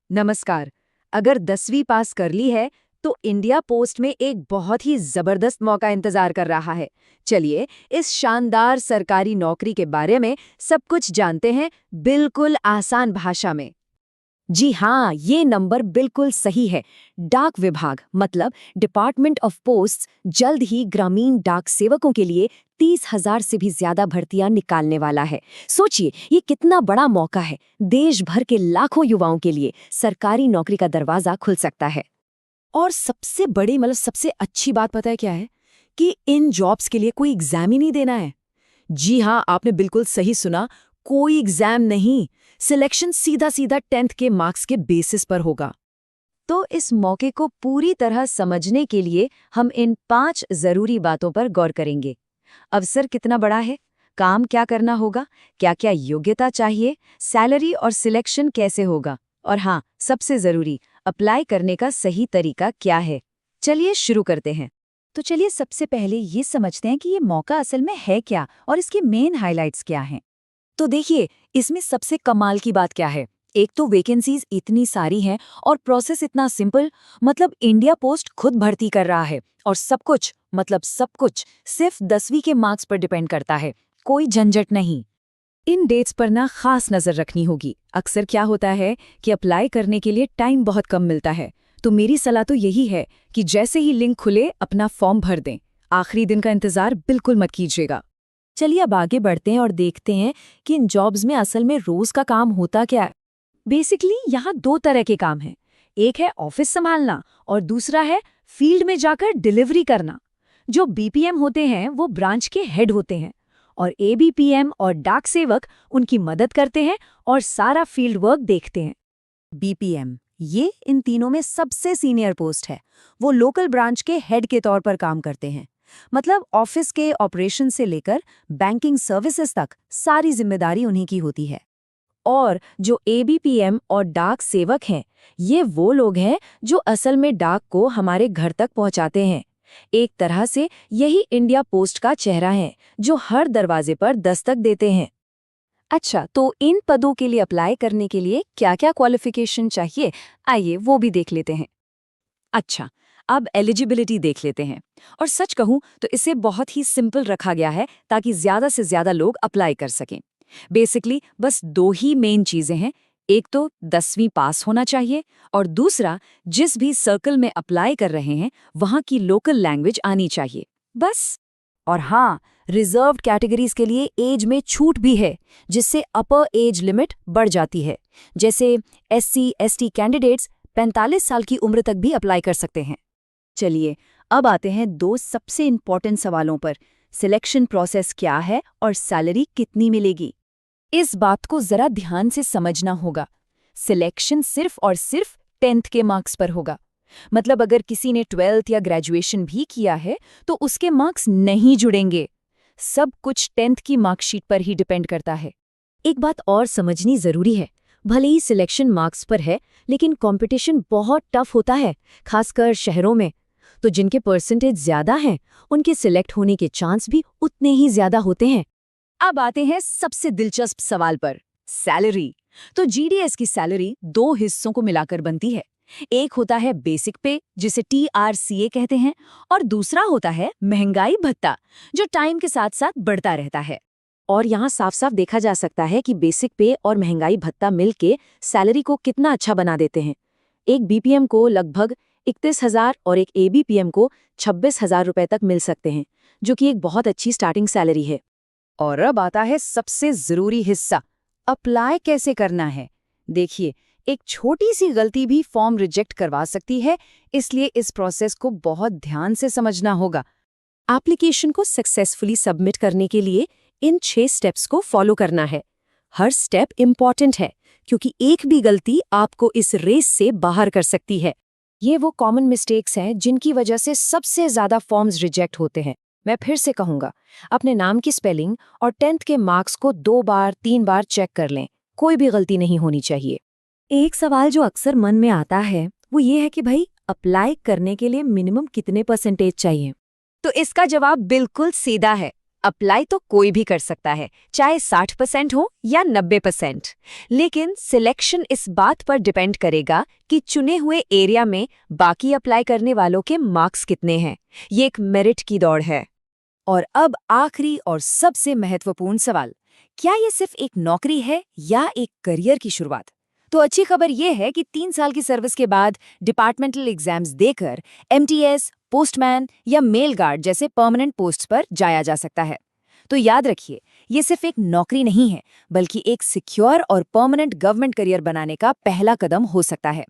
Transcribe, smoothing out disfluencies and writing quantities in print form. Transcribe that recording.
नमस्कार। अगर 10वीं पास कर ली है तो इंडिया पोस्ट में एक बहुत ही जबरदस्त मौका इंतजार कर रहा है। चलिए इस शानदार सरकारी नौकरी के बारे में सब कुछ जानते हैं, बिल्कुल आसान भाषा में। जी हाँ, ये नंबर बिल्कुल सही है। डाक विभाग मतलब डिपार्टमेंट ऑफ पोस्ट्स जल्द ही ग्रामीण डाक सेवकों के लिए 30,000 से भी ज्यादा भर्तियां निकालने वाला है। सोचिए, ये कितना बड़ा मौका है। देश भर के लाखों युवाओं के लिए सरकारी नौकरी का दरवाजा खुल सकता है। और सबसे बड़ी सबसे अच्छी बात पता है क्या है? कि इन जॉब्स के लिए कोई एग्जाम ही नहीं देना है। जी हाँ, आपने बिल्कुल सही सुना, कोई एग्जाम नहीं। सिलेक्शन सीधा सीधा 10th के मार्क्स के बेसिस पर होगा। तो इस मौके को पूरी तरह समझने के लिए हम इन 5 जरूरी बातों पर गौर करेंगे। अवसर कितना बड़ा है, काम क्या करना होगा, क्या क्या योग्यता चाहिए, सैलरी और सिलेक्शन कैसे होगा, और हाँ, सबसे जरूरी, अप्लाई करने का सही तरीका क्या है। चलिए शुरू करते हैं। तो चलिए सबसे पहले ये समझते हैं कि ये मौका असल में है क्या और इसके मेन हाइलाइट्स क्या हैं। तो देखिए, इसमें सबसे कमाल की बात क्या है। एक तो वैकेंसीज इतनी सारी हैं और प्रोसेस इतना सिंपल। मतलब इंडिया पोस्ट खुद भर्ती कर रहा है और सब कुछ सिर्फ 10वीं के मार्क्स पर डिपेंड करता है। कोई झंझट नहीं। इन डेट्स पर खास नजर रखनी होगी। अक्सर क्या होता है कि अप्लाई करने के लिए टाइम बहुत कम मिलता है। तो मेरी सलाह तो यही है कि जैसे ही लिंक खुले अपना फॉर्म भर दें। आखिरी दिन का इंतजार बिल्कुल मत कीजिएगा। चलिए अब आगे बढ़ते हैं और देखते हैं कि इन जॉब्स में असल में रोज का काम होता क्या है। बेसिकली यहाँ 2 तरह के काम हैं। एक है ऑफिस संभालना और दूसरा है फील्ड में जाकर डिलीवरी करना। जो बीपीएम होते हैं वो ब्रांच के हेड होते हैं और एबीपीएम और डाक सेवक उनकी मदद करते हैं और सारा फील्ड वर्क देखते हैं। बीपीएम ये इन तीनों में सबसे सीनियर पोस्ट है। वो लोकल ब्रांच के हेड के तौर पर काम करते हैं। मतलब ऑफिस के ऑपरेशन से लेकर बैंकिंग सर्विसेज तक सारी जिम्मेदारी उन्हीं की होती है। और जो एबीपीएम और डाक सेवक हैं, ये वो लोग हैं जो असल में डाक को हमारे घर तक पहुंचाते हैं। एक तरह से यही इंडिया पोस्ट का चेहरा है, जो हर दरवाजे पर दस्तक देते हैं। अच्छा, तो इन पदों के लिए अप्लाई करने के लिए क्या-क्या क्वालिफिकेशन चाहिए, आइए वो भी देख लेते हैं। अच्छा, अब एलिजिबिलिटी देख लेते हैं। और सच कहूं तो इसे बहुत ही सिंपल रखा गया है ताकि ज्यादा से ज्यादा लोग अप्लाई कर सकें। बेसिकली बस 2 ही मेन चीजें हैं। एक तो 10वीं पास होना चाहिए और दूसरा जिस भी सर्कल में अप्लाई कर रहे हैं वहां की लोकल लैंग्वेज आनी चाहिए, बस। और हाँ, रिजर्व्ड कैटेगरीज के लिए एज में छूट भी है, जिससे अपर एज लिमिट बढ़ जाती है। जैसे SC/ST कैंडिडेट्स 45 साल की उम्र तक भी अप्लाई कर सकते हैं। चलिए अब आते हैं 2 सबसे इम्पोर्टेंट सवालों पर। सिलेक्शन प्रोसेस क्या है और सैलरी कितनी मिलेगी। इस बात को जरा ध्यान से समझना होगा। सिलेक्शन सिर्फ और सिर्फ 10th के मार्क्स पर होगा। मतलब अगर किसी ने 12th या ग्रेजुएशन भी किया है तो उसके मार्क्स नहीं जुड़ेंगे। सब कुछ 10th की मार्कशीट पर ही डिपेंड करता है। एक बात और समझनी जरूरी है, भले ही सिलेक्शन मार्क्स पर है लेकिन कंपटीशन बहुत टफ होता है, खासकर शहरों में। तो जिनके परसेंटेज ज्यादा हैं उनके सिलेक्ट होने के चांस भी उतने ही ज्यादा होते हैं। अब आते हैं सबसे दिलचस्प सवाल पर, सैलरी। तो जीडीएस की सैलरी 2 हिस्सों को मिलाकर बनती है। एक होता है बेसिक पे, जिसे TRCA कहते हैं, और दूसरा होता है महंगाई भत्ता, जो टाइम के साथ साथ बढ़ता रहता है। और यहाँ साफ साफ देखा जा सकता है कि बेसिक पे और महंगाई भत्ता मिलके सैलरी को कितना अच्छा बना देते हैं। एक बीपीएम को लगभग 31,000 और एक एबीपीएम को 26,000 रुपए तक मिल सकते हैं, जो कि एक बहुत अच्छी स्टार्टिंग सैलरी है। और अब आता है सबसे जरूरी हिस्सा, अप्लाई कैसे करना है। देखिए, एक छोटी सी गलती भी फॉर्म रिजेक्ट करवा सकती है, इसलिए इस प्रोसेस को बहुत ध्यान से समझना होगा। एप्लीकेशन को सक्सेसफुली सबमिट करने के लिए इन 6 स्टेप्स को फॉलो करना है। हर स्टेप इम्पॉर्टेंट है क्योंकि एक भी गलती आपको इस रेस से बाहर कर सकती है। ये वो कॉमन मिस्टेक्स हैं जिनकी वजह से सबसे ज्यादा फॉर्म्स रिजेक्ट होते हैं। मैं फिर से कहूंगा, अपने नाम की स्पेलिंग और 10th के मार्क्स को 2 बार 3 बार चेक कर लें, कोई भी गलती नहीं होनी चाहिए। एक सवाल जो अक्सर मन में आता है वो ये है कि भाई अप्लाई करने के लिए मिनिमम कितने परसेंटेज चाहिए। तो इसका जवाब बिल्कुल सीधा है, अप्लाई तो कोई भी कर सकता है, चाहे 60% हो या 90%। लेकिन सिलेक्शन इस बात पर डिपेंड करेगा कि चुने हुए एरिया में बाकी अप्लाई करने वालों के मार्क्स कितने हैं। ये एक मेरिट की दौड़ है। और अब आखिरी और सबसे महत्वपूर्ण सवाल, क्या ये सिर्फ एक नौकरी है या एक करियर की शुरुआत? तो अच्छी खबर ये है कि 3 साल की सर्विस के बाद डिपार्टमेंटल एग्जाम्स देकर एमटीएस, पोस्टमैन या मेल गार्ड जैसे परमानेंट पोस्ट पर जाया जा सकता है। तो याद रखिए, ये सिर्फ एक नौकरी नहीं है, बल्कि एक सिक्योर और परमानेंट गवर्नमेंट करियर बनाने का पहला कदम हो सकता है।